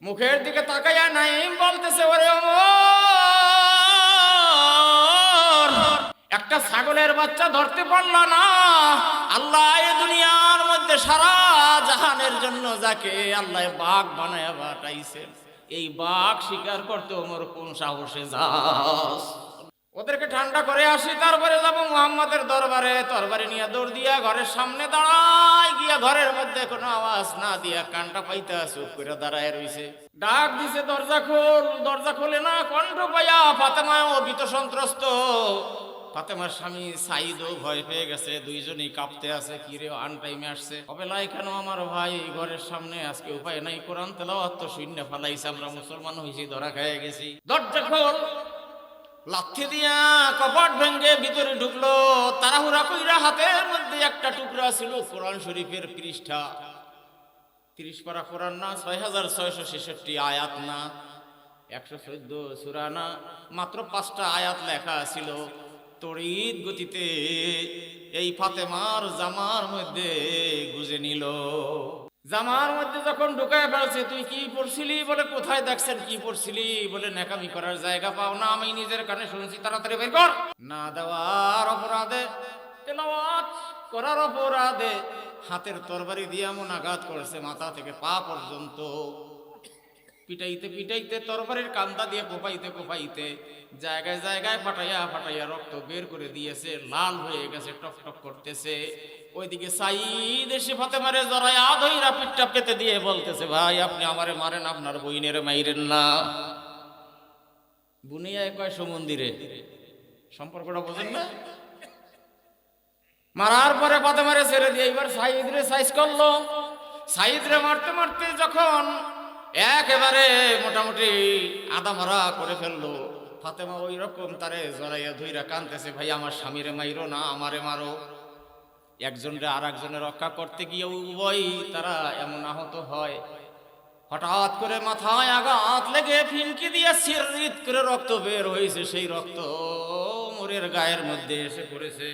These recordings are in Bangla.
মুখের দিকে তাকাইয়া নাঈম বলতেছে, ওরে ওমর, একটা ছাগলের বাচ্চা ধরতে পারল না। আল্লাহ এই দুনিয়ার মধ্যে সারা জাহানের জন্য যাকে আল্লাহ বাঘ বানায়া পাঠাইছেন, এই বাঘ শিকার করতে ওমর কোন সাহসে যাস? ওদেরকে ঠান্ডা করে আসি, তারপরে যাব মুহাম্মাদের দরবারে। তরবারি নিয়ে দৌড় দিয়া ঘরের সামনে দাঁড়ায় গিয়া ঘরের মধ্যে কোনো আওয়াজ না দিয়া কানটা পাইতা চুপ করে দাঁড়ায় রইছে। ডাক দিছে, দরজা খোল। দরজা খোলে না। কণ্ঠ পাইয়া ফাতেমাও ভীত সন্ত্রস্ত। ফাতেমার স্বামী সাইদও ভয় পেয়ে গেছে, দুইজনই কাঁপতে আছে। কিরে আনটাইমে আসছে, অবেলায় কেন আমার ভাই ঘরের সামনে? আজকে উপায় নাই, কোরআন তেলাওয়াত তো শূন্য ফালাইছে, আমরা মুসলমান হইছি, ধরা খেয়ে গেছি। দরজা খোল। লাথি দিয়া কপাট ভেঙ্গে ভিতরে ঢুকলো। তাড়াহুড়া কইরা হাতের মধ্যে একটা টুকরা ছিল কোরআন শরীফের পৃষ্ঠা। 30 পারা কোরআন না, 6666 আয়াত না, 114 সূরা না, মাত্র 5টা আয়াত লেখা ছিল। তড়িৎ গতিতে এই ফাতেমার জামার মধ্যে গুজে নিল। জামার মধ্যে যখন ঢুকায় ফেলছে, তুই কি পড়ছিলি? বলে কোথায় দেখছেন কি পড়ছিলি? বলে নেকামি করার জায়গা পাও না, আমি নিজের কানে শুনছি, তাড়াতাড়ি বের কর। না দেওয়ার অপরাধে, তেলাওয়াত করার অপরাধে হাতের তরবারি দিয়ে এমন আঘাত করেছে মাথা থেকে পা পর্যন্ত। পিটাইতে পিটাইতে তরবারির কান্দা দিয়ে কোপাইতে কোপাইতে জায়গায় জায়গায় ফাটাইয়া ফাটাইয়া রক্ত বের করে দিয়েছে, লাল হয়ে গেছে, টক টক করতেছে। ওইদিকে সাইদ এসে ফাতেমারে জড়ায়া ধইরা পিঠটা পেতে দিয়ে বলতেছে, ভাই আপনি আমারে মারেন, আপনার বইনের মাইরেন না। বুনিয়া কয় সমন্দিরে, সম্পর্কটা বোঝেন না? মারার পরে ফাতেমারে ছেড়ে দিয়ে এবার সাইদ রে সাইজ করলো। সাইদ রে মারতে মারতে যখন একেবারে মোটামুটি আদা মারা করে ফেললো, ফাতেমা ওই রকম তারে জড়াইয়া ধইরা কানতেছে, ভাই আমার স্বামীরে মাইরো না, আমারে মারো। একজনরে আর একজনে রক্ষা করতে গিয়ে উভয় তারা এমন আহত হয়। হঠাৎ করে মাথায় আঘাত লেগে ফিনকি দিয়ে সিররিত করে রক্ত বের হয়েছে। সেই রক্ত মোরের গায়ের মধ্যে এসে পড়েছে,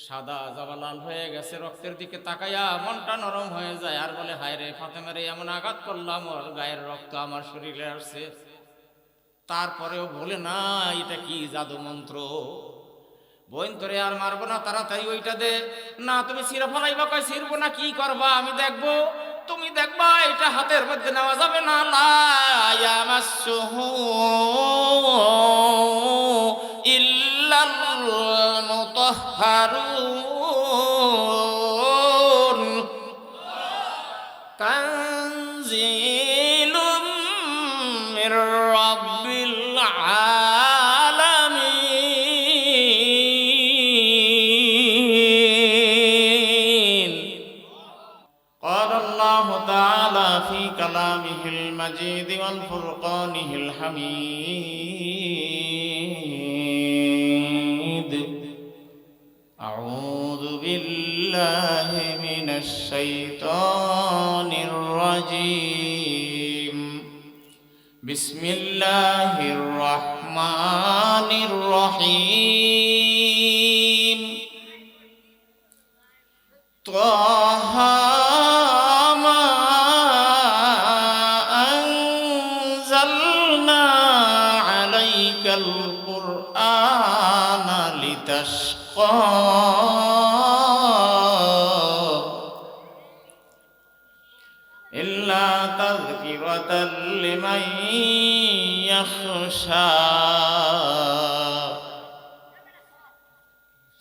সাদা জামা লাল হয়ে গেছে। রক্তের দিকে তাকাইয়া মনটা নরম হয়ে যায়, আর বলে, হায় রে ফাতেমারে এমন আঘাত করলাম, ওর গায়ের রক্ত আমার শরীরে আসছে। তারপরেও বলে না, এটা কি জাদু মন্ত্র? বোন তোরে আর মারবো না, তাড়াতাড়ি ওইটা দে। না তুমি ছিঁড়ে ফেলাইবা। কয় ছিঁড়বো না, কি করবা? আমি দেখবো। তুমি দেখবা, এটা হাতের মধ্যে নেওয়া যাবে না। লা ইয়ামাসসুহু ইল্লাল মুতাহহারুন তানজিলুম মির রাব্বিল আলামিন। قال الله تعالى في كلامه المجيد والفرقانه الحميد: أعوذ بالله من الشيطان الرجيم. بسم الله الرحمن الرحيم. طه ما أنزلنا عليك القرآن لتشقى إلا تذكرة لمن يخشى.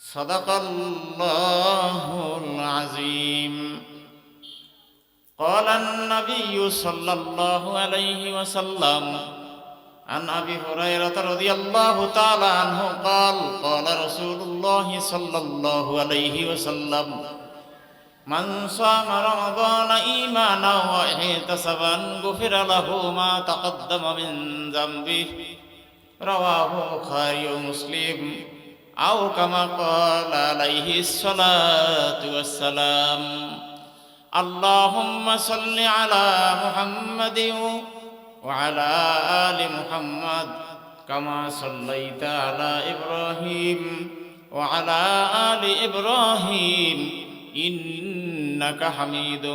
صدق الله العظيم. قال النبي صلى الله عليه وسلم عن أبي هريرة رضي الله تعالى عنه قال: قال رسول الله صلى الله عليه وسلم: من صام رمضان إيمانا واحتسابا غفر له ما تقدم من ذنبه. رواه البخاري ومسلم، أو كما قال عليه الصلاة والسلام. اللهم صل على محمد وعلى آل محمد كما صليت على إبراهيم وعلى آل إبراهيم إنك حميد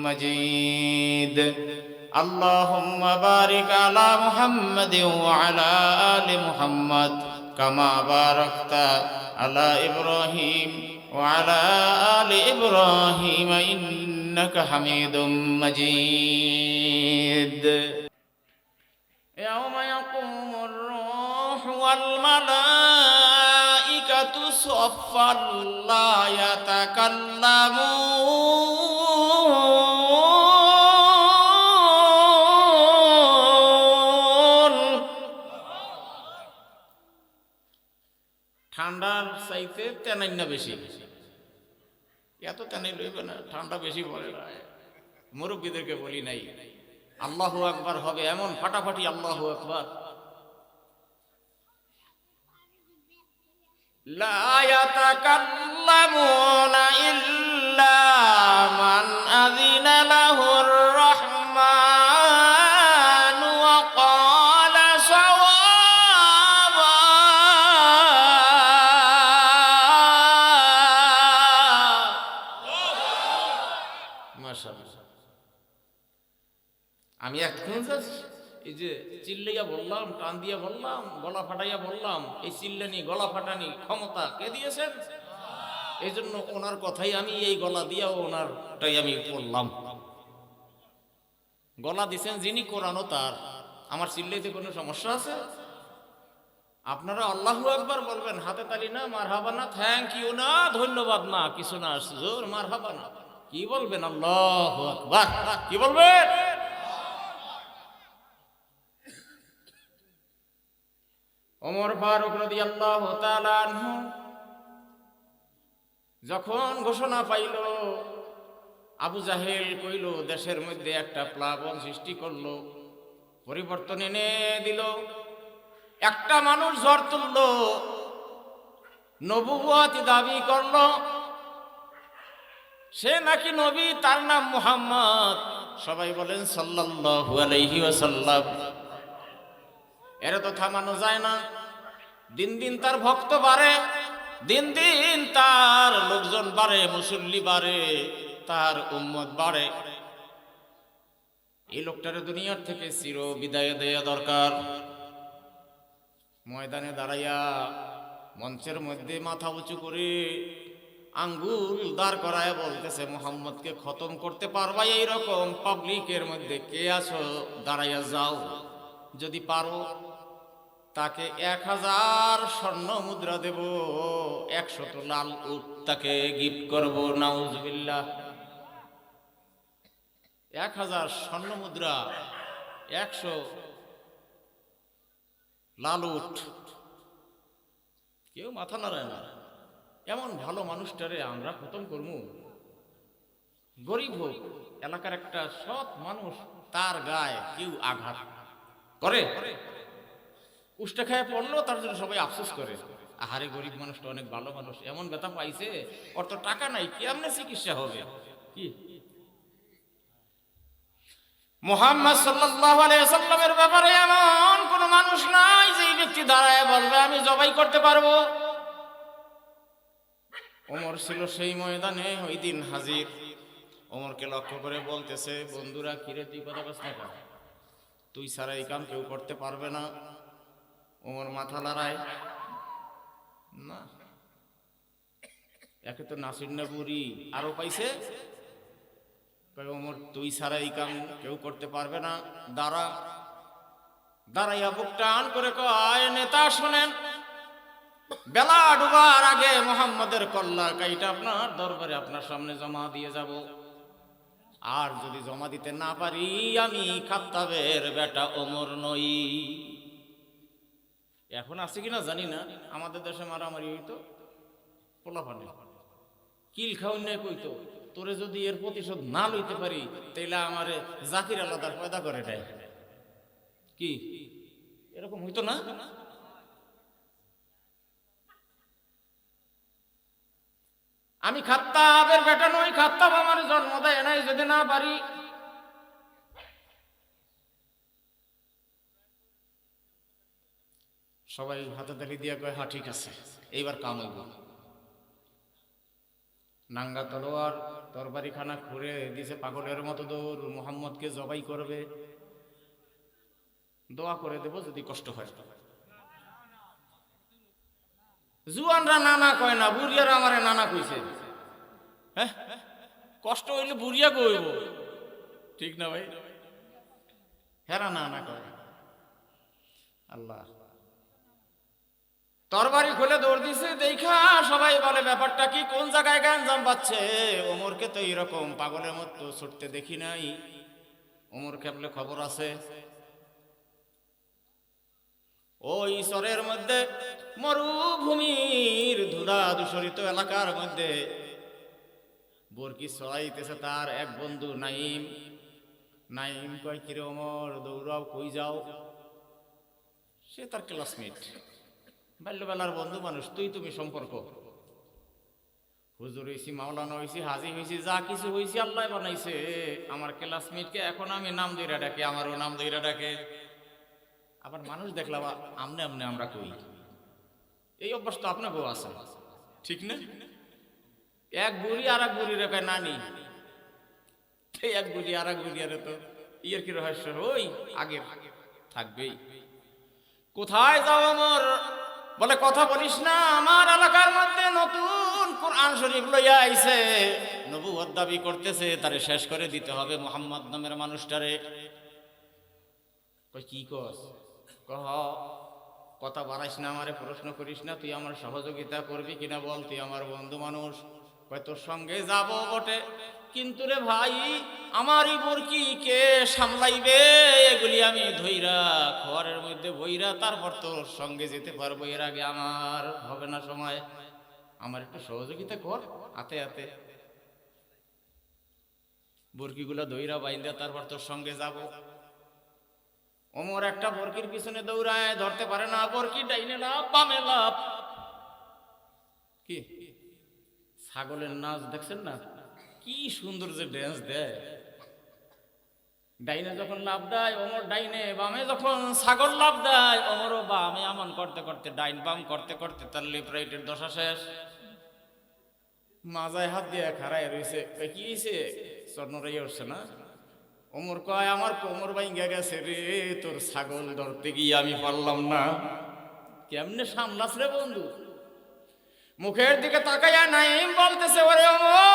مجيد. আল্লাহুম্মা বারিক আলা মুহাম্মাদিন ওয়া আলা আলি মুহাম্মাদ কামা বারাকতা আলা ইব্রাহিম ওয়া আলা আলি ইব্রাহিম ইন্নাকা হামিদুম মাজিদ। ইয়াওমা ইয়াকুমুর রূহু ওয়াল মালাইকাতু সাফফান লা ইয়াতাকাল্লামুন। ঠান্ডার চাইতে তেনাইনা বেশি, এত তেনাই লইবে না, ঠান্ডা বেশি পড়ে না। মুরব্বীদেরকে বলি নাই, আল্লাহু আকবার হবে এমন ফাটাফাটি আল্লাহু আকবার, লা ইয়াতাকাল্লামুনা ইল্লা মান আযিনা লাহুর রাহমান ওয়া ক্বালা সাওয়াবা। মাশাআল্লাহ। আমি এখন এই যে চিল্লাইয়া বললাম, টান দিয়া বললাম, গলা ফাটাইয়া বললাম, এই চিল্লানি গলা ফাটানি ক্ষমতা কে দিয়েছেন? এই জন্য ওনার কথাই আমি এই গলা দিয়া ওনারটাই আমি বললাম। গলা দিছেন যিনি, কোরআনও তার। আমার চিল্লাইতে কোনো সমস্যা আছে? আপনারা আল্লাহু আকবার বলবেন, হাতে তালি না, মারহাবা না, থ্যাংক ইউ না, ধন্যবাদ না, কিছু না, জোর মারহাবা না, কি বলবেন? আল্লাহু আকবার। কি বলবেন? ওমর ফারুক রাদিয়াল্লাহু তাআলা আনহু যখন ঘোষণা পাইল, আবু জাহেল কইল, দেশের মধ্যে একটা প্লাবন সৃষ্টি করলো, পরিবর্তন এনে দিল, একটা মানুষ ঝড় তুলল, নবুয়ত দাবি করলো, সে নাকি নবী, তার নাম মুহাম্মদ। সবাই বলেন সাল্লাল্লাহু আলাইহি ওয়াসাল্লাম। এর তো থামানো যায় না। দিন দিন তার ভক্ত বাড়ে, দিন দিন তার লোকজন বাড়ে, মুসল্লি বাড়ে, তার উম্মত বাড়ে। এই লোকটারে দুনিয়ার থেকে চির বিদায় দেয়া দরকার। ময়দানে দাঁড়াইয়া মঞ্চের মধ্যে মাথা উঁচু করে আঙ্গুল দাঁড় করায় বলতেছে, মুহাম্মদকে খতম করতে পারবা? এইরকম পাবলিকের মধ্যে কে আছো? দাঁড়াইয়া যাও, যদি পারো তাকে 1000 স্বর্ণ মুদ্রা দেব, 100 লাল উট তাকে গিফট করব। নাউজুবিল্লাহ। 1000 স্বর্ণ মুদ্রা, 100 লাল উট। কেউ মাথা নাড়ায় না। এমন ভালো মানুষটারে আমরা খতম করবো? গরিব হোক, এলাকার একটা সৎ মানুষ, তার গায়ে কেউ আঘাত করে, উষ্টা খায় পড়লো, তার জন্য সবাই আফসোস করে, আহারে গরিব মানুষটা অনেক ভালো মানুষ, এমন ব্যথা পাইছে, ওর তো টাকা নাই, কেমনে চিকিৎসা হবে? কি মুহাম্মদ সাল্লাল্লাহু আলাইহি ওয়াসাল্লামের ব্যাপারে এমন কোন মানুষ নাই যে ব্যক্তি দাঁড়ায় বলবে আমি জবাই করতে পারবো। ওমর ছিল সেই ময়দানে, ওই দিন হাজির। ওমরকে লক্ষ্য করে বলতেছে, বন্ধুরা, কিরে তুই কথা বলছ না? তুই ছাড়া এই কাম কেউ করতে পারবে না। ওমর মাথা লড়ায় না, একে তো নাসির না বুড়ি আরো পাইছে। ওমর, তুই ছাড়া এই কাম কেউ করতে পারবে না, দাঁড়া। দাঁড়াইয়া বুক টান করে কয়, নেতা শোনেন, বেলা ডুবার আগে মুহাম্মদের কল্লা কাইটা আপনার দরবারে আপনার সামনে জমা দিয়ে যাব। আর যদি জমা দিতে না পারি, আমি খাত্তাবের বেটা ওমর নই। এখন আছে কিনা জানি না, আমাদের দেশে মারামারি হইতো, পোলাপানি কিল খাওয়াই না কইতো, তোরে যদি এর প্রতিশোধ না লইতে পারি, তাইলে আমারে জাকির আলাদা পয়দা করে দেয়। কি এরকম হইতো না? আমি খাত্তাবের বেটা নই, খাত্তাব আমার জন্ম দেয় নাই, যদি না পারি। সবাই হাতে তালি দিয়া কয়, হ্যাঁ ঠিক আছে, এইবার কাম হইব। নাঙ্গা তলোয়ার তরবারিখানা খুঁড়ে দিছে, পাগলের মতো দৌড়, মুহাম্মদকে জবাই করবে। দোয়া করে দেব যদি কষ্ট হয়। জুয়ানরা নানা কয় না, বুড়িয়ারা আমারে নানা কইছে। হ্যাঁ, কষ্ট হইলে বুড়িয়া কইব, ঠিক না ভাই? হেরা নানা কয়। আল্লাহ তরবারি খুলে দৌড় দিছে, দেখা সবাই বলে ব্যাপারটা কি, কোন জায়গায় গাঞ্জাম পাচ্ছে? ওমরকে তো এরকম পাগলের মতো ছুটতে দেখি নাই। ওমর কেবলে খবর আছে। ওই চরের মধ্যে মরুভূমির ধুলা দূষরিত এলাকার মধ্যে বরকি চড়াইতেছে তার এক বন্ধু নাইম। নাইম কয়, কিরে ওমর, দৌড়াও, কই যাও? সে তার ক্লাসমেট, বাল্যবেলার বন্ধু মানুষ, তুমি সম্পর্ক। হুজুর হয়েছি, মাওলানা হয়েছি, হাজি হয়েছি, যা কিছু হয়েছি আল্লাহ বানাইছে। আমার ক্লাসমেটকে এখন আমি নাম দইরা ডাকে, আমারও নাম দইরা ডাকে। আবার মানুষ দেখলাম আমনে আমনে আমরা কই, এই অভ্যাস তো আপনাকেও আছে, ঠিক না? এক বুড়ি আর এক বুড়ি রেখে নানি, এক বুড়ি আর এক বুড়ি আরে তো ইয়ের কি রহস্য, ওই আগে থাকবেই। কোথায় যাও আমার? বলে কথা বলিস না, আমার এলাকার মধ্যে নতুন কোরআন শরীফ লইয়া আইছে, নবুয়ত দাবি করতেছে, তারে শেষ করে দিতে হবে মুহাম্মদ নামের মানুষটারে। কই কি কস? কহ, কথা বাড়াইস না, আমারে প্রশ্ন করিস না, তুই আমার সহযোগিতা করবি কিনা বল, তুই আমার বন্ধু মানুষ। কয় তোর সঙ্গে যাব বটে, কিন্তু রে ভাই আমারই বরকি কে সামলাইবে? এগুলি আমি ধইরা খোয়ারের মধ্যে বইরা তারপর তোর সঙ্গে যেতে পারবো, এর আগে আমার হবে না সময়। আমার একটু সহযোগিতা কর, হাতে হাতে বরকিগুলা ধইরা বাইন্দা তারপর তোর সঙ্গে যাব। ওমর একটা বরকির পিছনে দৌড়ায়, ধরতে পারে না। বরকি ডাইনে লাভ, বামে লাভ। কি ছাগলের নাচ দেখছেন না? কি সুন্দর যে ড্যান্স দেয়। ডাইনে যখন লাভ দেয় ওমর ডাইনে, বামে যখন ছাগল লাভ দেয় ওমরও বামে। এমন করতে করতে, ডাইন বাম করতে করতে তার লেফট রাইটের দশা শেষ। মাজায় হাত দিয়ে খাড়ায় রয়েছে। কি হয়েছে? স্বর্ণরাই উঠছে না? ওমর কয়, আমার কোমর ভাঙ্গা গেছে রে, তোর ছাগল ধরতে গিয়ে আমি পারলাম না। কেমনে সামলাস রে বন্ধু? মুখের দিকে তাকাইয়া নাইম বলতেছে, ওরে ওমর,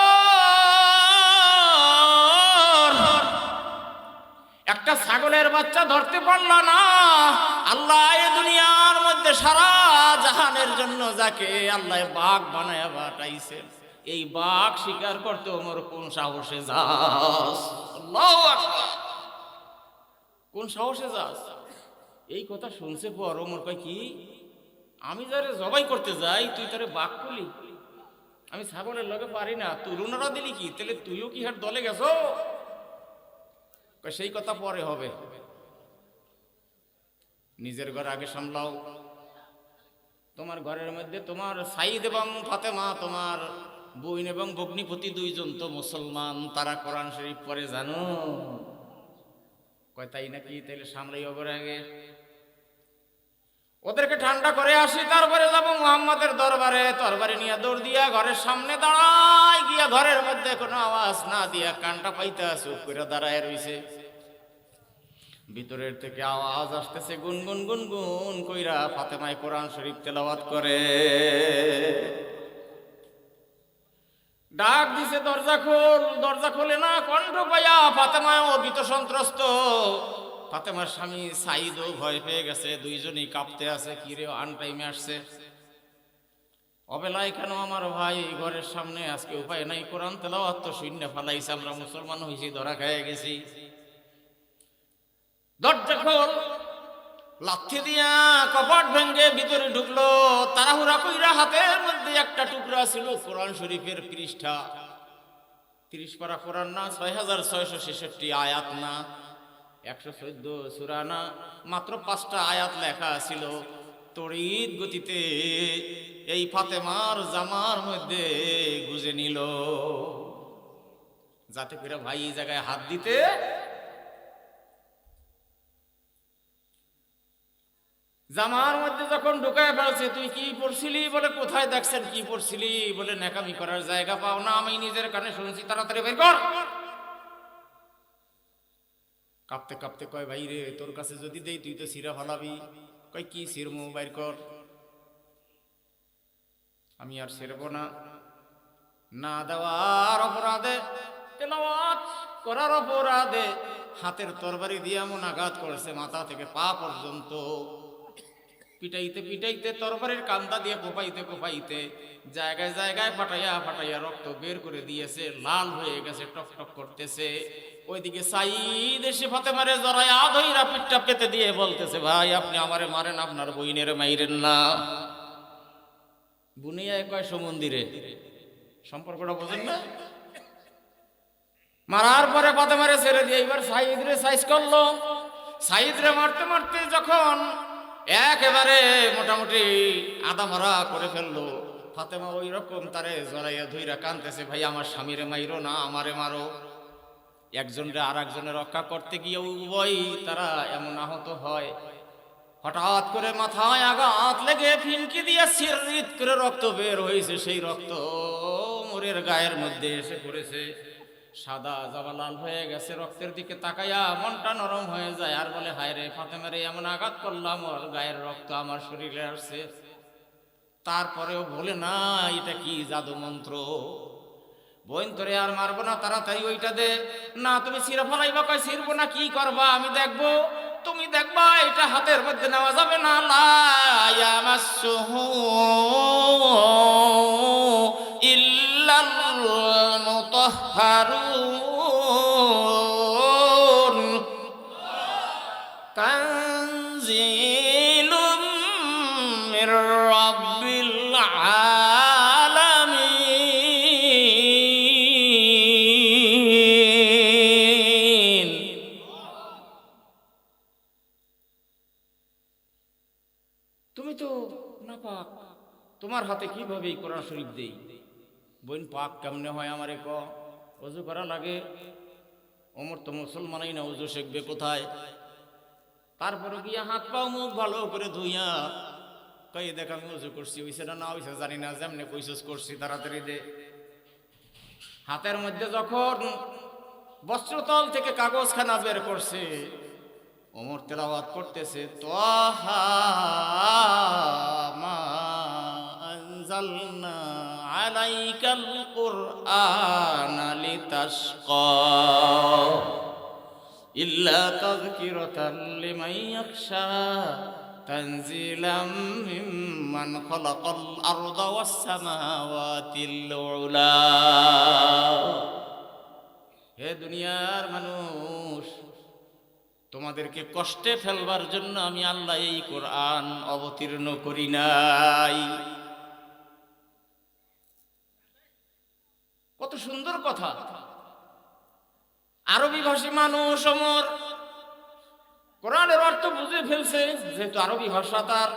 একটা ছাগলের বাচ্চা ধরতে পারল না। আল্লাহ এ দুনিয়ার মধ্যে সারা জাহানের জন্য যাকে আল্লাহ বাঘ বানায়া পাঠাইছে, এই বাঘ শিকার করতে ওমর কোন সাহসে যাস? আল্লাহু আকবার, কোন সাহসে যাস? এই কথা শুনছে পর ওমর কয়, কি আমি যারে জবাই করতে যাই তুই তারে বাঘ করলি? আমি ছাগলের লগে পারি না, তুলনারা দিলি কি? তাহলে তুইও কি হার দলে গেছো? সেই কথা পরে হবে, নিজের ঘর আগে সামলাও। তোমার ঘরের মধ্যে তোমার সাইদ এবং ফাতেমা, তোমার বোন এবং ভগ্নিপতি দুইজন তো মুসলমান, তারা কোরআন শরীফ পড়ে জানো? কয় তাই নাকি? তাইলে সামলাই হবে আগে, ওদেরকে ঠান্ডা করে আসি, তারপরে যাবো মুহাম্মাদের দরবারে। তরবারি নিয়ে দৌড় দিয়া ঘরের সামনে দাঁড়ায়, গিয়া ঘরের মধ্যে কোনো আওয়াজ না দিয়া কানটা পাইতে চুপ করে দাঁড়ায় রইছে। ভিতরের থেকে আওয়াজ আসতেছে, গুনগুন গুনগুন কইরা ফাতেমায় কোরআন শরীফ তেলাওয়াত করে। ডাক দিছে, দরজা খোল। দরজা খোলে না, কণ্ঠ পাইয়া ফাতেমাও ভীত সন্ত্রস্ত। ফাতেমার স্বামী সাইদও ভয় পেয়ে গেছে, দুইজনই কাঁপতে আছে। কিরে আনটাইমে আসছে, অবেলায় কেন আমার ভাই ঘরের সামনে? আজকে উপায় নাই, কোরআন তেলাওয়াত তো শূন্য ফালাইছে, আমরা মুসলমান হইছি, ধরা খেয়ে গেছি। দরজা খোল। লাথি দিয়া কপাট ভেঙ্গে ভিতরে ঢুকলো। তাড়াহুড়া কইরা হাতের মধ্যে একটা টুকরা ছিল কোরআন শরীফের পৃষ্ঠা, 30 পারা কোরআন না, 6666 আয়াত না, 114 সূরা না, মাত্র 5টা আয়াত লেখা ছিল। তড়িৎ গতিতে এই ফাতেমার জামার মধ্যে গুজে নিল, যাতে করে ভাই এই জায়গায় হাত দিতে জামার মধ্যে যখন ঢুকায় ফেলছে, তুই কি পড়ছিলি? বলে কোথায় দেখছেন কি পড়ছিলি? বলে নেকামি করার জায়গা পাও না, আমি নিজের কানে শুনছি, তাড়াতাড়ি বের কর। কাঁপতে কাঁপতে কয়, ভাই রে, তোর কাছে যদি দেই তুই তো সিরা ফলাবি। কয় কি সিরমু, বাইর কর। আমি আর সেরবো না। না দেওয়ার অপরাধে, তেলাওয়াত করার অপরাধে হাতের তরবারি দিয়ে এমন আঘাত করেছে মাথা থেকে পা পর্যন্ত। পিটাইতে পিটাইতে তরবারির কান্দা দিয়ে কোপাইতে কোপাইতে জায়গায় জায়গায় ফাটাইয়া ফাটাইয়া রক্ত বের করে দিয়েছে, লাল হয়ে গেছে, টক টক করতেছে। ওইদিকে সাইদ এসে ফাতেমারে জড়ায়া ধইরা পিঠটা পেতে দিয়ে বলতেছে, ভাই আপনি আমারে মারেন, আপনার বইনের মাইরেন না। বুনিয়ায় কয় সমন্দিরে, সম্পর্কটা বোঝেন না? মারার পরে ফাতেমারে ছেড়ে দিয়ে এবার সাইদ রে সাইজ করলো। সাইদ রে মারতে মারতে যখন একেবারে মোটামুটি আদা মারা করে ফেললো, ফাতেমা ওই রকম তারে জড়াইয়া ধইরা কানতেছে, ভাই আমার স্বামীরে মাইরো না, আমারে মারো। একজনরে আর একজনের রক্ষা করতে গিয়ে উভয় তারা এমন আহত হয়। হঠাৎ করে মাথায় আঘাত লেগে ফিনকি দিয়ে সিররিত করে রক্ত বের হয়েছে। সেই রক্ত মোরের গায়ের মধ্যে এসে পড়েছে, সাদা জামা লাল হয়ে গেছে। রক্তের দিকে তাকাইয়া মনটা নরম হয়ে যায়, আর বলে, হায় রে ফাতেমারে এমন আঘাত করলাম, ওর গায়ের রক্ত আমার শরীরে আসছে। তারপরেও বলে না, এটা কি জাদু মন্ত্র? বোন তোরে আর মারবো না, তাড়াতাড়ি ওইটা দে। না তুমি সিরা ফলাইবা? কয় ছিড়বো না, কি করবা আমি দেখবো। তুমি দেখবা এটা হাতের মধ্যে নেওয়া যাবে না। লা ইয়ামাসসুহু ইল্লাল মুতাহহারুন তানজিলুম মির রাব্বিল আলামিন। তুমি তো নাপাক, তোমার হাতে কিভাবে এই কোরআন শরীফ দেই? বোন পাক কেমনে হয় আমারে ক? ওযু করা লাগে। ওমর তো মুসলমানই না, ওযু শিখবে কোথায়? তারপরে গিয়া হাত পাও মুখ ভালো করে ধুইয়া কই দেখ আমি ওযু করছি, হইছে না হইছে জানি না, যেমনে কইছস করছি, তাড়াতাড়ি দে। হাতের মধ্যে যখন বস্ত্রতল থেকে কাগজখানা বের করছে, ওমর তেলাওয়াত করতেছে, তাহা মা আনজালনা আলাইকাল কুরআনা লিতাশকা ইল্লা তাযকিরাতাল লিমান ইয়াখশা তানজিলাম মিম্মান খালাকাল আরদা ওয়াস সামাওয়াতিল উলা। হে দুনিয়ার মানুষ, তোমাদেরকে কষ্টে ফেলবার জন্য আমি আল্লাহ এই কোরআন অবতীর্ণ করি নাই। কত সুন্দর কথা। আরবি ভাষী মানুষ ওমর কোরআনের অর্থ বুঝে ফেলছে, যেহেতু আরবি ভাষা তার।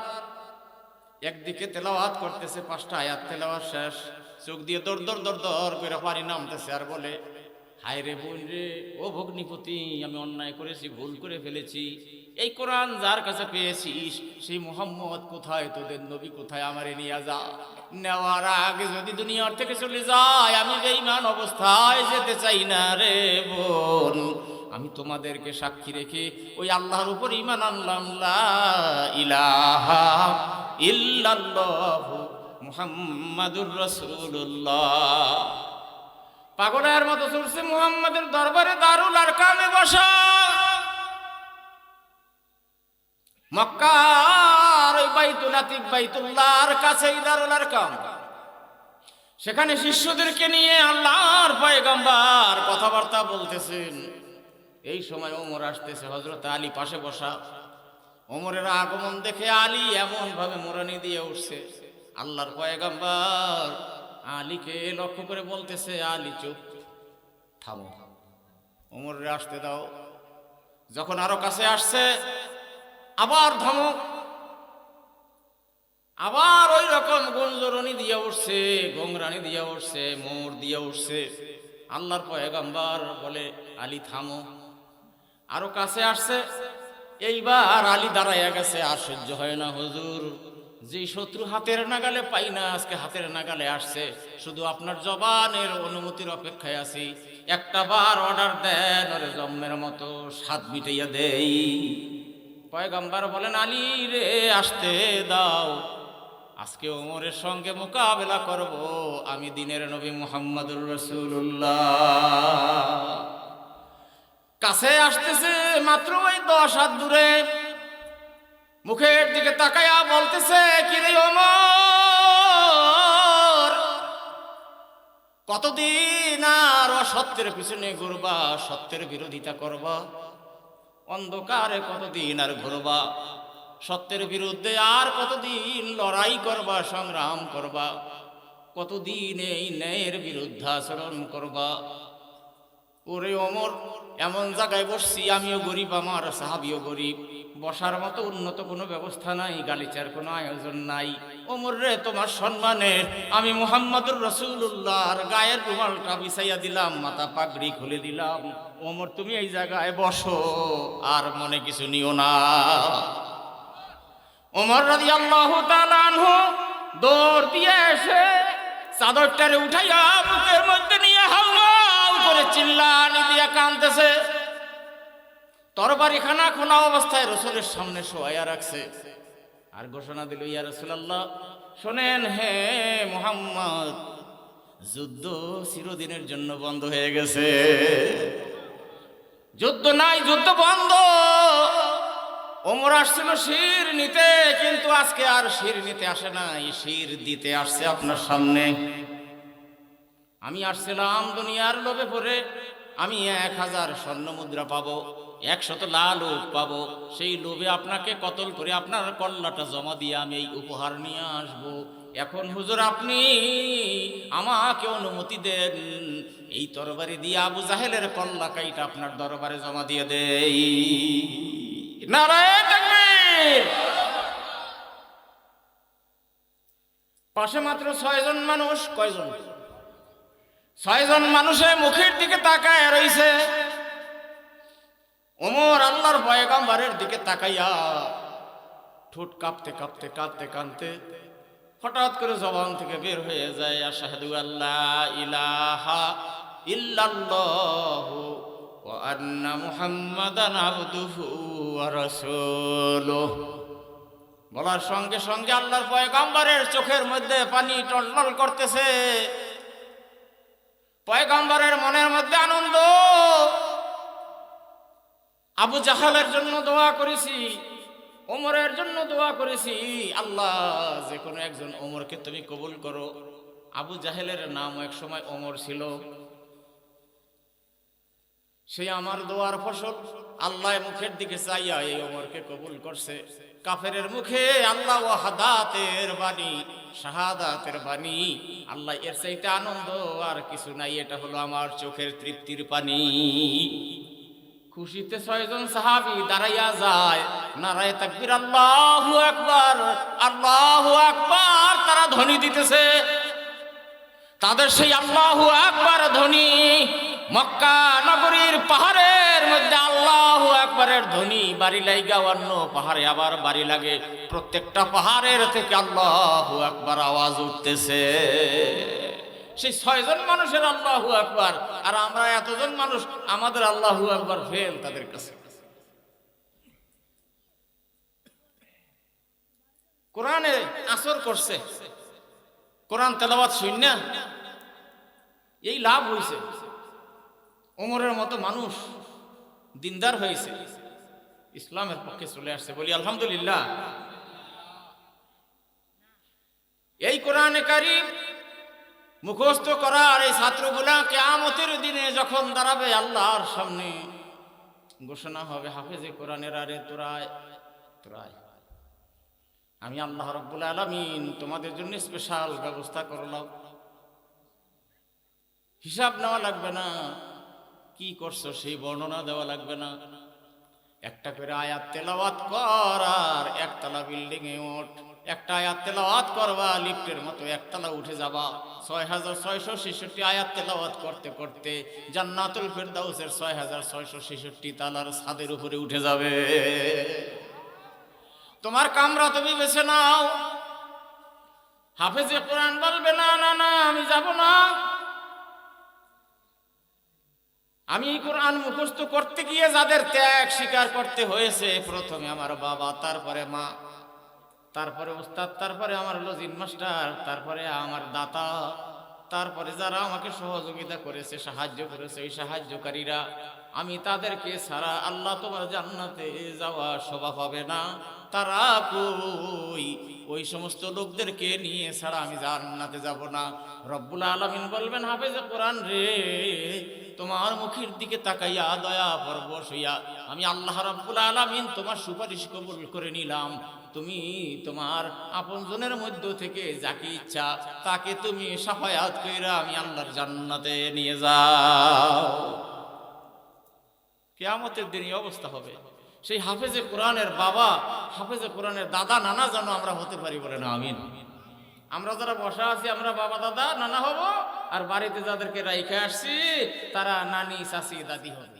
একদিকে তেলাওয়াত করতেছে, 5টা আয়াত তেলাওয়াত শেষ, চোখ দিয়ে দর দর দর দর করে পানি নামতেছে, আর বলে, হায় রে বোন রে, ও ভগ্নিপতি, আমি অন্যায় করেছি, ভুল করে ফেলেছি। এই কোরআন যার কাছে পেয়েছিস সেই মুহাম্মদ কোথায়? তোদের নবী কোথায়? আমারে নিয়ে যা। নেওয়ার আগে যদি দুনিয়ার থেকে চলে যায়, আমি বেঈমান অবস্থায় যেতে চাই না রে বোন। আমি তোমাদেরকে সাক্ষী রেখে ওই আল্লাহর উপর ঈমান আনলাম, লা ইলাহা ইল্লাল্লাহু মুহাম্মাদুর রাসূলুল্লাহ। পাগলের মতো চলছে মুহাম্মাদের দরবারে, দারুল আরকামে বসা। মক্কার ওই বাইতুল আতিক, বাইতুল্লাহর কাছেই দারুল আরকাম। সেখানে শিষ্যদেরকে নিয়ে আল্লাহর পয়গম্বর কথাবার্তা বলতেছেন। এই সময় ওমর আসতেছে, হযরত আলী পাশে বসা। ওমরের আগমন দেখে আলী এমন ভাবে মোরানি দিয়ে উঠছে। আল্লাহর পয়গম্বর আলীকে লক্ষ্য করে বলতেছে, আলী চুপ, থামো, ওমরে আসতে দাও। যখন আরো কাছে আসছে, আবার ধমক, আবার ওই রকম গুঞ্জরণী দিয়ে উঠছে, গংরানি দিয়ে উঠছে, মোর দিয়ে উঠছে। আল্লাহর পয়গম্বর বলে, আলী থামো। আরো কাছে আসছে, এইবার আলী দাঁড়াইয়া গেছে, আর সহ্য হয় না হুজুর, যে শত্রু হাতের নাগালে পাই না আজকে হাতের নাগালে আসছে, শুধু আপনার জবানের অনুমতির অপেক্ষায় আছি, একটা বার অর্ডার দেন ওরে জম্মের মতো স্বাদ মিটাইয়া দেই। পয়গম্বর বলেন আলী রে আসতে দাও, আজকে ওমরের সঙ্গে মোকাবেলা করব আমি দিনের নবী মুহাম্মদুর রাসূলুল্লাহ। কাছে আসতেছে মাত্র ওই 10 হাত দূরে, মুখের দিকে তাকায়া বলতেছে কি রে ওমর, কতদিন আর অসত্যের পিছনে ঘুরবা, সত্যের বিরোধিতা করবা, অন্ধকারে কতদিন আর ঘুরবা, সত্যের বিরুদ্ধে আর কতদিন লড়াই করবা, সংগ্রাম করবা, কতদিন এই ন্যায়ের বিরুদ্ধে আচরণ করবা। ওরে ওমর, এমন জায়গায় বসছি আমিও গরিব, আমার সাহাবিও গরিব, বসার মতো উন্নত কোনো ব্যবস্থা নাই, গালিচার কোনো আয়োজন নাই। ওমর রে, তোমার সম্মানে আমি মুহাম্মদুর রাসূলুল্লাহর গায়ের রুমালটা বিছাইয়া দিলাম, মাথা পাগড়ি খুলে দিলাম, ওমর তুমি এই জায়গায় বসো, আর মনে কিছু নিও না। ওমর রাদিয়াল্লাহু তাআলা আনহু দৌড় দিয়ে এসে চাদরটারে উঠাইয়া বুকের মধ্যে নিয়ে হাউমাউ করে চিল্লানি দিয়া কাঁদতেছে, তরবারি খানা খোলা অবস্থায় রাসূলের সামনে শোয়াইয়া রাখছে, আর ঘোষণা দিল ইয়া রাসূলুল্লাহ শোনেন, হে মুহাম্মদ, যুদ্ধ চিরদিনের জন্য বন্ধ হয়ে গেছে, যুদ্ধ নাই, যুদ্ধ বন্ধ। ওমর আসছিল শির নিতে, কিন্তু আজকে আর শির নিতে আসে নাই, শির দিতে আসছে আপনার সামনে। আমি আসছিলাম দুনিয়ার লোভে পড়ে, আমি 1000 স্বর্ণ মুদ্রা পাবো, 100 লাল উট পাবো, সেই লোভে আপনাকে কতল করে আপনার কল্লাটা জমা দিয়ে আমি এই উপহার নিয়ে আসবো। এখন হুজুর আপনি আমাকে অনুমতি দেন, এই তরবারি দিয়ে আবু জাহেলের কল্লা কাইটা আপনার দরবারে জমা দিয়ে দেই। নারায়ে তাকবীর। পাশে মাত্র 6 জন মানুষ, কয়জন? 6 জন মানুষের মুখের দিকে তাকায় রইছে। ওমর আল্লাহর পয়গম্বরের দিকে তাকাইয়া ঠোঁট কাঁপতে কাঁপতে কাঁদতে কাঁদতে হঠাৎ করে জবান থেকে বের হয়ে যায় আশহাদু আল্লা ইলাহা ইল্লাল্লাহু ওয়া আন্না মুহাম্মাদান আবদুহু ওয়া রাসূলুহু। বলার সঙ্গে সঙ্গে আল্লাহর পয়গম্বরের চোখের মধ্যে পানি টলটল করতেছে, পয়গম্বরের মনের মধ্যে আনন্দ। আবু জাহালের জন্য দোয়া করেছি, ওমরের জন্য দোয়া করেছি, আল্লাহ যে কোনো একজন ওমরকে তুমি কবুল করো। আবু জাহেলের নাম এক সময় ওমর ছিল, সে আমার দোয়ার ফসল। আল্লাহ মুখের দিকে চাইয়া এই ওমরকে কবুল করছে। কাফেরের মুখে আল্লাহ ওয়াহাদাতের বাণী, শাহাদাতের বাণী। আল্লাহ এর চাইতে আনন্দ আর কিছু নাই, এটা হলো আমার চোখের তৃপ্তির পানি। খুশিতে 6 জন সাহাবী দাঁড়াইয়া যায়, নারায়ে তাকবীর, আল্লাহু আকবার, আল্লাহু আকবার, তারা ধ্বনি দিতেছে। তাদের সেই আল্লাহু আকবার ধ্বনি মক্কা নগরীর পাহাড়ের মধ্যে আল্লাহু আকবারের ধ্বনি বাড়ি লাইগা অন্য পাহাড়ে আবার বাড়ি লাগে, প্রত্যেকটা পাহাড়ের থেকে আল্লাহু আকবার আওয়াজ উঠতেছে। সেই 6 জন মানুষের আল্লাহু আকবার, আর আমরা এতজন মানুষ, আমাদের আল্লাহু আকবার ফেল তাদের কাছে। কোরআনে আসর করছে, কোরআন তেলাওয়াত শুননা এই লাভ হইছে। ওমরের মতো মানুষ দিনদার হয়েছে, ইসলামের পক্ষে চলে আসছে, বলি আলহামদুলিল্লাহ। এই কোরআনে কারীম মুখস্থ করার এই ছাত্রগুলা কিয়ামতের দিনে যখন দাঁড়াবে আল্লাহর সামনে, ঘোষণা হবে হাফেজে কোরআনের, আরে তোরায় তোরায়, আমি আল্লাহ রাব্বুল আলামিন তোমাদের জন্য স্পেশাল ব্যবস্থা করলাম, হিসাব নেওয়া লাগবে না, কি করছো সেই বর্ণনা দেওয়া লাগবে না, একটা করে আয়াত তেলাওয়াত কর আর একতলা বিল্ডিং এ ওঠ। একটা আয়াত তেলাওয়াত করবা, লিফটের মতো একতলা উঠে যাবা। 6666 আয়াত তেলাওয়াত করতে করতে জান্নাতুল ফেরদাউসের 6666 তালার ছাদের উপরে উঠে যাবে। তোমার কামরা তুমি বেছে নাও। হাফেজে কোরআন বলবে না না না আমি যাব না, আমি কোরআন মুখস্থ করতে গিয়ে যাদের ত্যাগ স্বীকার করতে হয়েছে, প্রথমে আমার বাবা, তারপরে মা, তারপরে উস্তাদ, তারপরে আমার লজিন মাস্টার, তারপরে আমার দাতা, তারপরে যারা আমাকে সহযোগিতা করেছে, সাহায্য করেছে, ওই সাহায্যকারীরা, আমি তাদেরকে ছাড়া আল্লাহ তোমার জান্নাতে যাওয়া শোভা পাবে না। তারা কই? ওই সমস্ত লোকদেরকে নিয়ে ছাড়া আমি জান্নাতে যাব না। রব্বুল আলামিন বলবেন, হাফেজে কোরআন রে, তোমার মুখের দিকে তাকাইয়া দয়া পরবশ হইয়া আমি আল্লাহ রব্বুল আলামিন তোমার সুপারিশ কবুল করে নিলাম। তুমি তোমার আপনজনের মধ্য থেকে যাকে ইচ্ছা তাকে তুমি শাফায়াত কইরা আমি আল্লাহর জান্নাতে নিয়ে যাও। কিয়ামতের দিন এই অবস্থা হবে। সেই হাফেজে কোরআনের বাবা, হাফেজে কোরআনের দাদা নানা যেন আমরা হতে পারি, বলে না আমিন। আমরা যারা বসা আছি আমরা বাবা দাদা নানা হব, আর বাড়িতে যাদেরকে রাইখে আসছি তারা নানি চাচি দাদি হবে।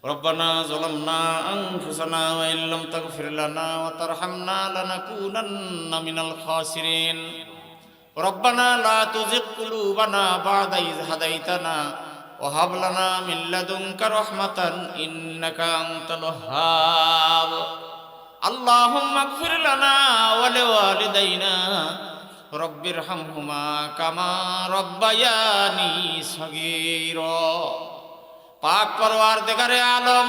রব্বানা যালামনা আনফুসানা ওয়া ইল্লাম তাগফির লানা ওয়া তারহামনা লানাকুনান্না মিনাল খাসিরিন। রব্বানা লা তুযিগ কুলুবানা বা'দা ইয হাদাইতানা ওয়া হাব লানা মিন লাদুনকা রাহমাতান ইন্নাকা আনতাল ওয়াহ্হাব। আল্লাহুম্মা ইগফির লানা ওয়া লিওয়ালিদাইনা রব্বিরহামহুমা কামা রব্বায়ানি সগীরা। পাক পরওয়ারদিগারে আলম,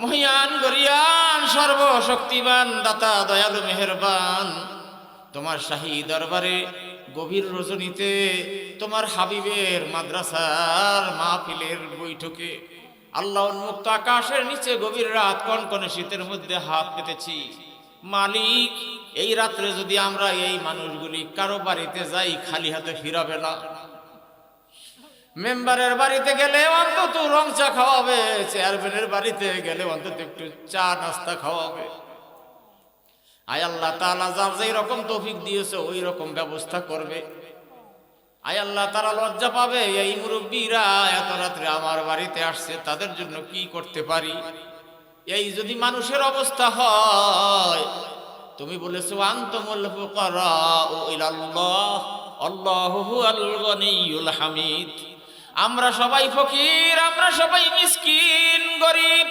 মহিয়ান গরিয়ান, সর্বশক্তিমান, দাতা দয়ালু মেহেরবান, তোমার শাহী দরবারে গভীর রজনীতে তোমার হাবিবের মাদ্রাসার মাহফিলের বৈঠকে আল্লাহ উন্মুক্ত আকাশের নিচে গভীর রাত কনকনে শীতের মধ্যে হাত পেতেছি। মালিক, এই রাত্রে যদি আমরা এই মানুষগুলি কারো বাড়িতে যাই, খালি হাতে ফিরাবে না। মেম্বারের বাড়িতে গেলে অন্তত রং চা খাওয়াবে, চেয়ারম্যানের বাড়িতে গেলে অন্তত একটু চা নাস্তা খাওয়াবে। আয় আল্লাহ তাআলা যার যেই রকম তৌফিক দিয়েছে ওই রকম ব্যবস্থা করবে। আয় আল্লাহ, তারা লজ্জা পাবে, এই মুরব্বীরা এত রাত্রে আমার বাড়িতে আসছে, তাদের জন্য কি করতে পারি। এই যদি মানুষের অবস্থা হয়, তুমি বলেছো আনতুমুল ফুকারাউ ইলাল্লাহ আল্লাহু হুয়াল গনিয়ুল হামিদ। আমরা সবাই ফকির, আমরা সবাই মিসকিন, গরিব।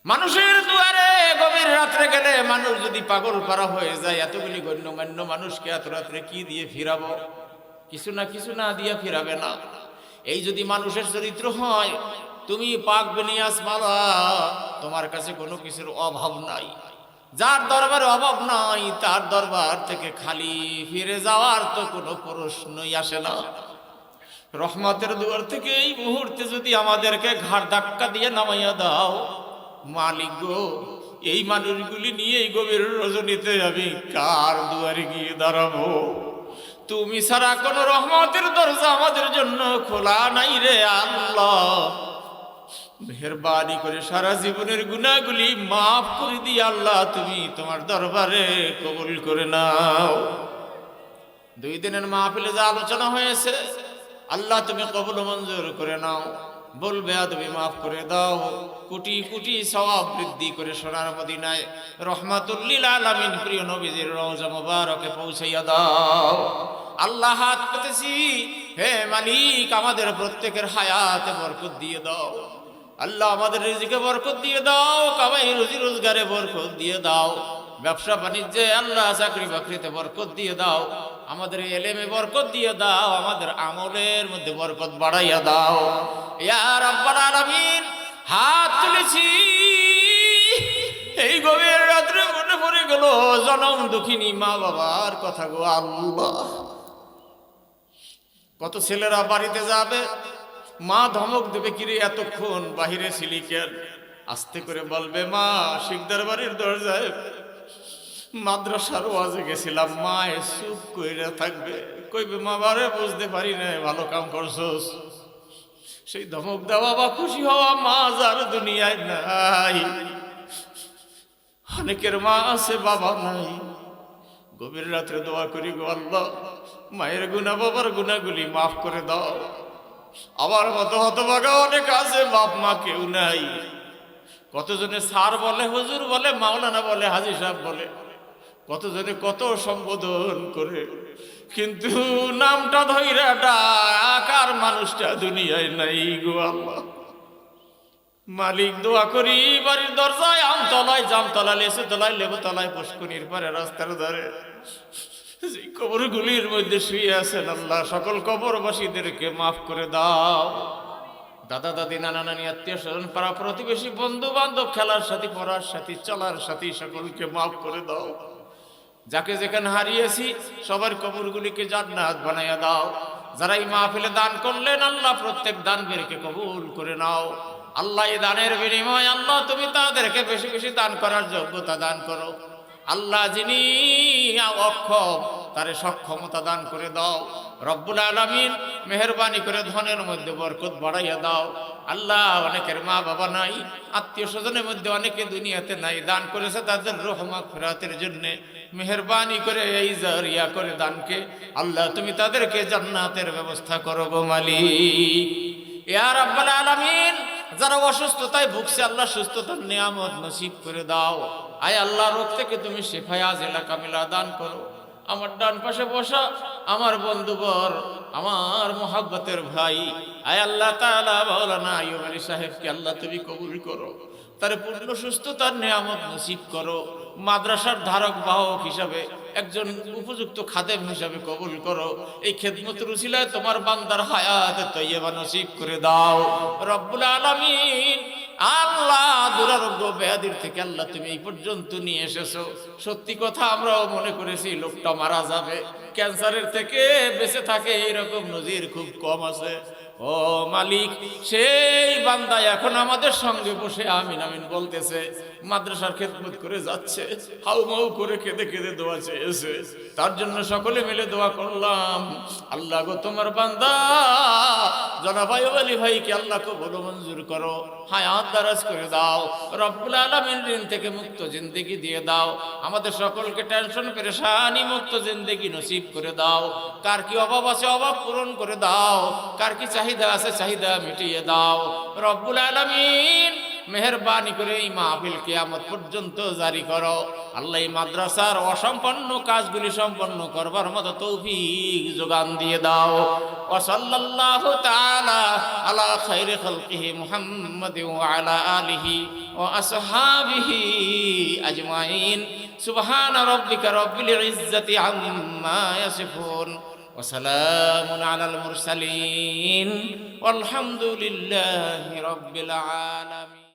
মানুষের দুয়ারে গভীর রাত্রে গেলে মানুষ যদি পাগল পারা হয়ে যায়, এতগুলি গণ্যমান্য মানুষকে এত রাত্রে কি দিয়ে ফিরাবো? কিছু না কিছু না দিয়ে ফিরাবে না। এই যদি মানুষের চরিত্র হয়, তুমি পাক বিনিয়াস মালা, তোমার কাছে কোনো কিছুর অভাব নাই। যার দরবারে অভাব নাই তার দরবার থেকে খালি ফিরে যাওয়ার তো কোনো প্রশ্নই আসে না। রহমতের দুয়ার থেকে এই মুহূর্তে যদি আমাদেরকে ঘাড় ধাক্কা দিয়ে নামাইয়া দাও, মালিক গো, এই মানুষগুলি নিয়ে এই গভীর রজনীতে আমি কার দুয়ারে গিয়ে দাঁড়াবো? তুমি ছাড়া কোনো রহমতের দরজা আমাদের জন্য খোলা নাই রে আল্লাহ। মেহেরবানি করে সারা জীবনের গুনাহগুলি মাফ করে দিয়ে আল্লাহ তুমি তোমার দরবারে কবুল করে নাও। 2 দিনের মাহফিলে যা আলোচনা হয়েছে আল্লাহ তুমি কবুল মঞ্জুর করে নাও। বলবে তুমি মাফ করে দাও, কোটি কোটি সওয়াব বৃদ্ধি করে সোনার মদিনায় রহমাতুল লিল আলামিন প্রিয় নবীজির রওজা মুবারকে পৌঁছাইয়া দাও। আল্লাহ হাত পেতেছি, হে মালিক, আমাদের প্রত্যেকের হায়াতে বরকত দিয়ে দাও। আল্লাহ আমাদের রিজিকে বরকত দিয়ে দাও, কামাই রুজি রোজগারে বরকত দিয়ে দাও, ব্যবসা বাণিজ্যে আল্লাহ চাকরি বাকরিতে বরকত দিয়ে দাও, আমাদের এলেমে বরকত দিয়ে দাও, আমাদের আমলের মধ্যে বরকত বাড়াইয়া দাও। ইয়া রাব্বাল আলামিন, হাত তুলেছি, এই গভীর রাত্রে মনে পড়ে গেল জনম দুঃখিনী মা বাবার কথা গো আল্লাহ। কত ছেলেরা বাড়িতে যাবে, মা ধমক দেবে, কিরে এতক্ষণ বাহিরে ছিলি কেন? আস্তে করে বলবে, মা শিকদার বাড়ির দরজায় মাদ্রাসার ওয়াজে গেছিলাম। মায়ে চুপ কইরা থাকবে, কইবে, মা বারে বুঝতে পারি না, ভালো কাম করছস। সেই ধমক দেওয়া বা খুশি হওয়া মা যার দুনিয়ায় নাই, অনেকের মা আছে, বাবা নাই। গভীর রাত্রে দোয়া করি, গো আল্লাহ মায়ের গুনাহ বাবার গুনাহগুলি মাফ করে দাও। আমার মতো হতভাগা অনেক আছে, বাপ মা কেউ নাই। কতজনে স্যার বলে, হুজুর বলে, মাওলানা বলে, হাজী সাহেব বলে, কতজনে কত সম্বোধন করে, কিন্তু নামটা ধইরা ডাকার মানুষটা দুনিয়ায় নাই গো আল্লাহ। মালিক দোয়া করি, বাড়ির দরজায়, আমতলায়, জামতলায়, লেসু তলায়, লেবু তলায়, পুষ্কনির পারে, রাস্তার ধারে যে কবরগুলির মধ্যে শুয়ে আছেন আল্লাহ, সকল কবরবাসীদেরকে মাফ করে দাও। দাদা দাদি, নানা নানি, আত্মীয় স্বজন, পাড়া প্রতিবেশী, বন্ধু বান্ধব, খেলার সাথী, পড়ার সাথী, চলার সাথী, সকলকে মাফ করে দাও। যাকে যেখানে হারিয়েছি সবার কবরগুলিকে জান্নাত বানাইয়া দাও। যারা এই মাহফিলে দান করলেন আল্লাহ, প্রত্যেক দান বেরকে কবুল করে নাও। আল্লাহ এই দানের বিনিময় আল্লাহ তুমি তাদেরকে বেশি বেশি দান করার যোগ্যতা দান করো। আল্লাহ যিনি অক্ষম তারে সক্ষমতা দান করে দাও। রব্বুল আলামিন মেহেরবানি করে ধনের মধ্যে বরকত বাড়াইয়া দাও। আল্লাহ অনেকের মা বাবা নাই, আত্মীয় স্বজনের মধ্যে অনেকে দুনিয়াতে নাই, দান করেছে তাদের রূহ মাগফিরাতের জন্য মেহেরবানি করে এই জারিয়া করে দানকে আল্লাহ তুমি তাদেরকে জান্নাতের ব্যবস্থা করো গো মালিক। ইয়া রাব্বাল আলামিন, যারা অসুস্থতায় ভুগছে আল্লাহ সুস্থতার নিয়ামত নসিব করে দাও। আয় আল্লাহ রোগ থেকে তুমি শিফায়ে আজিলা কামিলা দান করো। আমার ডান পাশে বসা আমার বন্ধুবর, আমার মোহাব্বতের ভাই, আয় আল্লাহ তাআলা মাওলানা আইয়ুব আলী সাহেবকে আল্লাহ তুমি কবুল করো, তার পূর্ণ সুস্থতার নিয়ামত নসিব করো। মাদ্রাসার ধারক বাহক হিসাবে একজন উপযুক্ত খাদেম হিসাবে কবুল করো। এই খেদমতের উসিলায় তোমার বান্দার হায়াত তৈয়বা নসিব করে দাও রব্বুল আলামিন। আল্লাহ দুরারোগ্য ব্যাধির থেকে আল্লাহ তুমি এই পর্যন্ত নিয়ে এসেছো। সত্যি কথা আমরাও মনে করেছি লোকটা মারা যাবে, ক্যান্সারের থেকে বেঁচে থাকে এরকম নজির খুব কম আছে। ও মালিক, সেই বান্দা এখন আমাদের সঙ্গে বসে আমিন আমিন বলতেছে, মাদ্রাসার খেদমত করে যাচ্ছে, হাউমাউ করে কেঁদে কেঁদে দোয়া চেয়েছে। তার জন্য সকলে মিলে দোয়া করলাম। আল্লাহ গো তোমার বান্দা জনাব আইয়ুব আলী ভাইকে আল্লাহ কবুল মঞ্জুর করো, হায়াত দারাজ করে দাও রব্বুল আলামিন। ঋণ থেকে মুক্ত জিন্দেগি দিয়ে দাও। আমাদের সকলকে টেনশন পেরেশানি মুক্ত জিন্দেগি নসিব করে দাও। কার কি অভাব আছে অভাব পূরণ করে দাও, কার কি চাহিদা আছে চাহিদা মিটিয়ে দাও রব্বুল আলামিন। মেহেরবানি করে এই মাহফিল কিয়ামত পর্যন্ত জারি করো আল্লাহ। এই মাদ্রাসার অসম্পন্ন কাজগুলি সম্পন্ন করবার মতো তৌফিক যোগান দিয়ে দাও। ওয়া সাল্লাল্লাহু তাআলা আলা খায়রি খালকিহি মুহাম্মাদি ওয়া আলা আলিহি ওয়া আসহাবিহি আজমাইন। সুবহানা রাব্বিকা রাব্বিল ইজ্জাতি আম্মা ইয়াসিফুন ওয়া সালামুন আলাল মুরসালিন ওয়ালহামদুলিল্লাহি রাব্বিল আলামিন।